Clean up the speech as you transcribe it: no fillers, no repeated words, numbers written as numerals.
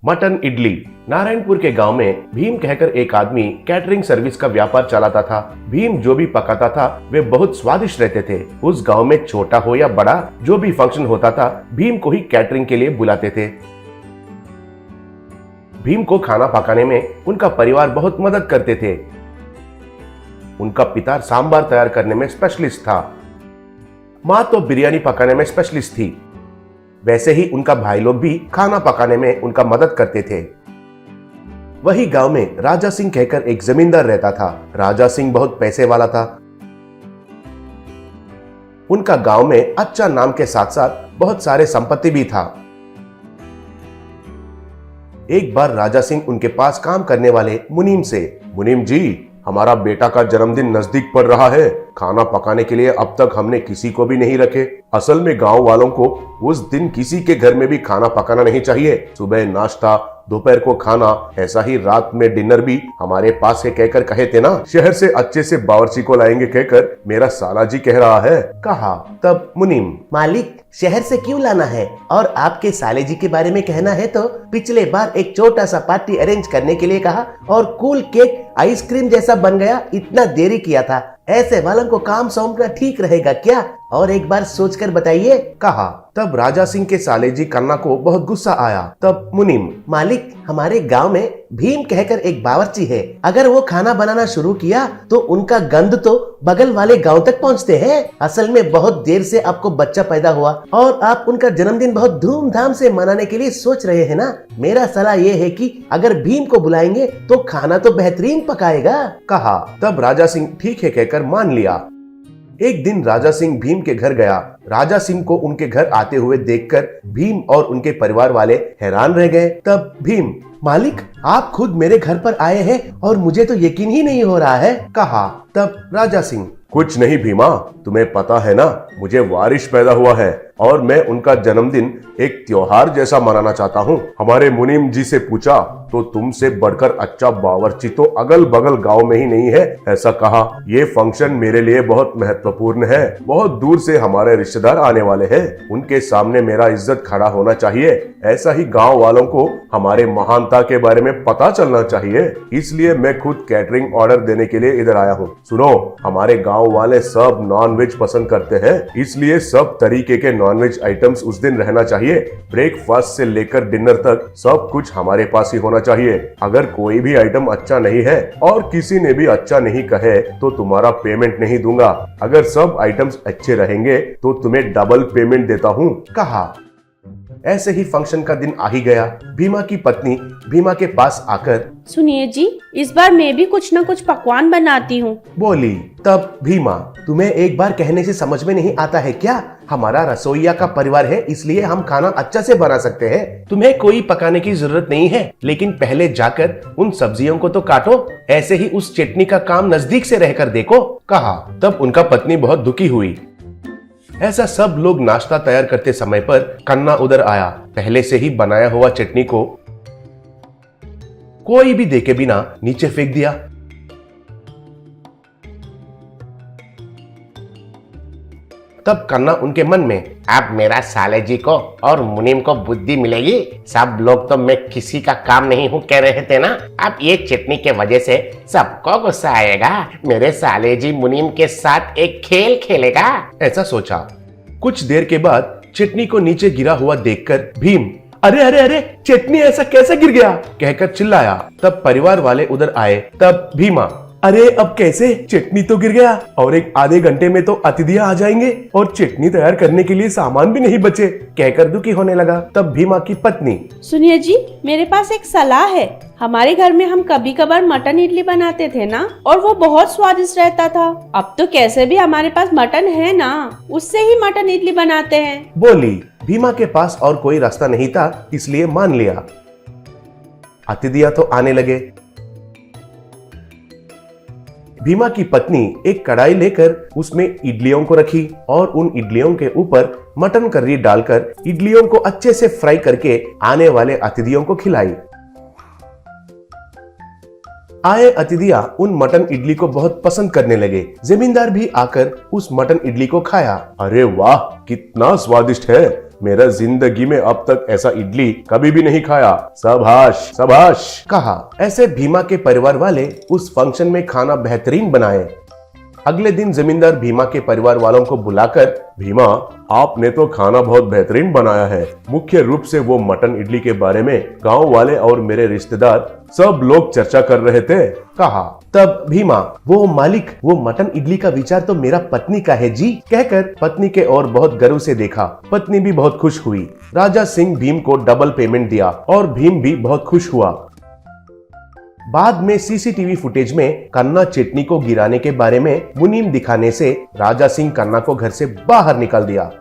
Mutton idli. Narayanpur के गांव में भीम कहकर एक आदमी कैटरिंग सर्विस का व्यापार चलाता था। भीम जो भी पकाता था वे बहुत स्वादिष्ट रहते थे। उस गांव में छोटा हो या बड़ा जो भी फंक्शन होता था भीम को ही कैटरिंग के लिए बुलाते थे। भीम को खाना पकाने में उनका परिवार बहुत मदद करते थे। उनका पिता सांबार तैयार करने में स्पेशलिस्ट था। माँ तो बिरयानी पकाने में स्पेशलिस्ट थी। वैसे ही उनका भाई लोग भी खाना पकाने में उनका मदद करते थे। वही गांव में राजा सिंह कहकर एक जमींदार रहता था। राजा सिंह बहुत पैसे वाला था। उनका गांव में अच्छा नाम के साथ साथ बहुत सारे संपत्ति भी था। एक बार राजा सिंह उनके पास काम करने वाले मुनीम से, मुनीम जी, हमारा बेटा का जन्मदिन नजदीक पड़ रहा है। खाना पकाने के लिए अब तक हमने किसी को भी नहीं रखे। असल में गांव वालों को उस दिन किसी के घर में भी खाना पकाना नहीं चाहिए। सुबह नाश्ता, दोपहर को खाना, ऐसा ही रात में डिनर भी हमारे पास है कहकर कहे थे ना। शहर से अच्छे से बावर्ची को लाएंगे कहकर मेरा साला जी कह रहा है, कहा। तब मुनीम, मालिक, शहर से क्यों लाना है? और आपके साले जी के बारे में कहना है तो पिछले बार एक छोटा सा पार्टी अरेंज करने के लिए कहा और कूल केक आइसक्रीम जैसा बन गया। इतना देरी किया था। ऐसे वालों को काम सौंपना ठीक रहेगा क्या? और एक बार सोचकर बताइए, कहा। तब राजा सिंह के साले जी कन्ना को बहुत गुस्सा आया। तब मुनीम, मालिक, हमारे गांव में भीम कहकर एक बावर्ची है। अगर वो खाना बनाना शुरू किया तो उनका गंध तो बगल वाले गांव तक पहुंचते हैं। असल में बहुत देर से आपको बच्चा पैदा हुआ और आप उनका जन्मदिन बहुत धूमधाम से मनाने के लिए सोच रहे हैं ना। मेरा सलाह ये है कि अगर भीम को बुलाएंगे तो खाना तो बेहतरीन पकाएगा, कहा। तब राजा सिंह ठीक है कहकर मान लिया। एक दिन राजा सिंह भीम के घर गया। राजा सिंह को उनके घर आते हुए देखकर भीम और उनके परिवार वाले हैरान रह गए। तब भीम, मालिक, आप खुद मेरे घर पर आए हैं और मुझे तो यकीन ही नहीं हो रहा है, कहा। तब राजा सिंह, कुछ नहीं भीमा, तुम्हें पता है ना, मुझे वारिस पैदा हुआ है और मैं उनका जन्मदिन एक त्योहार जैसा मनाना चाहता हूँ। हमारे मुनीम जी से पूछा तो तुमसे बढ़कर अच्छा बावर्ची तो अगल बगल गांव में ही नहीं है, ऐसा कहा। ये फंक्शन मेरे लिए बहुत महत्वपूर्ण है। बहुत दूर से हमारे रिश्तेदार आने वाले हैं। उनके सामने मेरा इज्जत खड़ा होना चाहिए। ऐसा ही गांव वालों को हमारे महानता के बारे में पता चलना चाहिए। इसलिए मैं खुद कैटरिंग ऑर्डर देने के लिए इधर आया हूँ। सुनो, हमारे गाँव वाले सब नॉनवेज पसंद करते हैं, इसलिए सब तरीके के नॉनवेज आइटम्स उस दिन रहना चाहिए। ब्रेकफास्ट से लेकर डिनर तक सब कुछ हमारे पास ही होना चाहिए। अगर कोई भी आइटम अच्छा नहीं है और किसी ने भी अच्छा नहीं कहे तो तुम्हारा पेमेंट नहीं दूंगा। अगर सब आइटम्स अच्छे रहेंगे तो तुम्हें डबल पेमेंट देता हूँ, कहा। ऐसे ही फंक्शन का दिन आ ही गया। भीमा की पत्नी भीमा के पास आकर, सुनिए जी, इस बार मैं भी कुछ न कुछ पकवान बनाती हूँ, बोली। तब भीमा, तुम्हें एक बार कहने से समझ में नहीं आता है क्या? हमारा रसोइया का परिवार है, इसलिए हम खाना अच्छा से बना सकते हैं। तुम्हें कोई पकाने की जरूरत नहीं है, लेकिन पहले जाकर उन सब्जियों को तो काटो। ऐसे ही उस चटनी का काम नजदीक से रहकर देखो, कहा। तब उनका पत्नी बहुत दुखी हुई। ऐसा सब लोग नाश्ता तैयार करते समय पर कन्ना उधर आया। पहले से ही बनाया हुआ चटनी को कोई भी देखे बिना नीचे फेंक दिया। तब कन्ना उनके मन में, अब मेरा साले जी को और मुनीम को बुद्धि मिलेगी। सब लोग तो मैं किसी का काम नहीं हूँ कह रहे थे ना। अब ये चटनी के वजह से सबको गुस्सा आएगा। मेरे साले जी मुनीम के साथ एक खेल खेलेगा, ऐसा सोचा। कुछ देर के बाद चटनी को नीचे गिरा हुआ देखकर भीम, अरे अरे अरे, चटनी ऐसा कैसे गिर गया, कहकर चिल्लाया। तब परिवार वाले उधर आए। तब भीमा, अरे अब कैसे? चटनी तो गिर गया और एक आधे घंटे में तो अतिथियां आ जाएंगे और चटनी तैयार करने के लिए सामान भी नहीं बचे, कहकर दुखी होने लगा। तब भीमा की पत्नी, सुनिए जी, मेरे पास एक सलाह है। हमारे घर में हम कभी कभार मटन इडली बनाते थे ना, और वो बहुत स्वादिष्ट रहता था। अब तो कैसे भी हमारे पास मटन है ना, उससे ही मटन इडली बनाते हैं, बोली। भीमा के पास और कोई रास्ता नहीं था, इसलिए मान लिया। अतिथियां तो आने लगे। भीमा की पत्नी एक कढ़ाई लेकर उसमें इडलियों को रखी और उन इडलियों के ऊपर मटन करी डालकर इडलियों को अच्छे से फ्राई करके आने वाले अतिथियों को खिलाई। आए अतिथियां उन मटन इडली को बहुत पसंद करने लगे। जमींदार भी आकर उस मटन इडली को खाया। अरे वाह, कितना स्वादिष्ट है, मेरा जिंदगी में अब तक ऐसा इडली कभी भी नहीं खाया। शाबाश शाबाश कहा। ऐसे भीमा के परिवार वाले उस फंक्शन में खाना बेहतरीन बनाए। अगले दिन जमींदार भीमा के परिवार वालों को बुलाकर, भीमा, आपने तो खाना बहुत बेहतरीन बनाया है। मुख्य रूप से वो मटन इडली के बारे में गांव वाले और मेरे रिश्तेदार सब लोग चर्चा कर रहे थे। कहा। तब भीमा, वो मालिक, वो मटन इडली का विचार तो मेरा पत्नी का है जी, कहकर पत्नी के ओर बहुत गर्व से देखा। पत्नी भी बहुत खुश हुई। राजा सिंह भीम को डबल पेमेंट दिया और भीम भी बहुत खुश हुआ। बाद में सीसीटीवी फुटेज में कन्ना चटनी को गिराने के बारे में मुनीम दिखाने से राजा सिंह कन्ना को घर से बाहर निकाल दिया।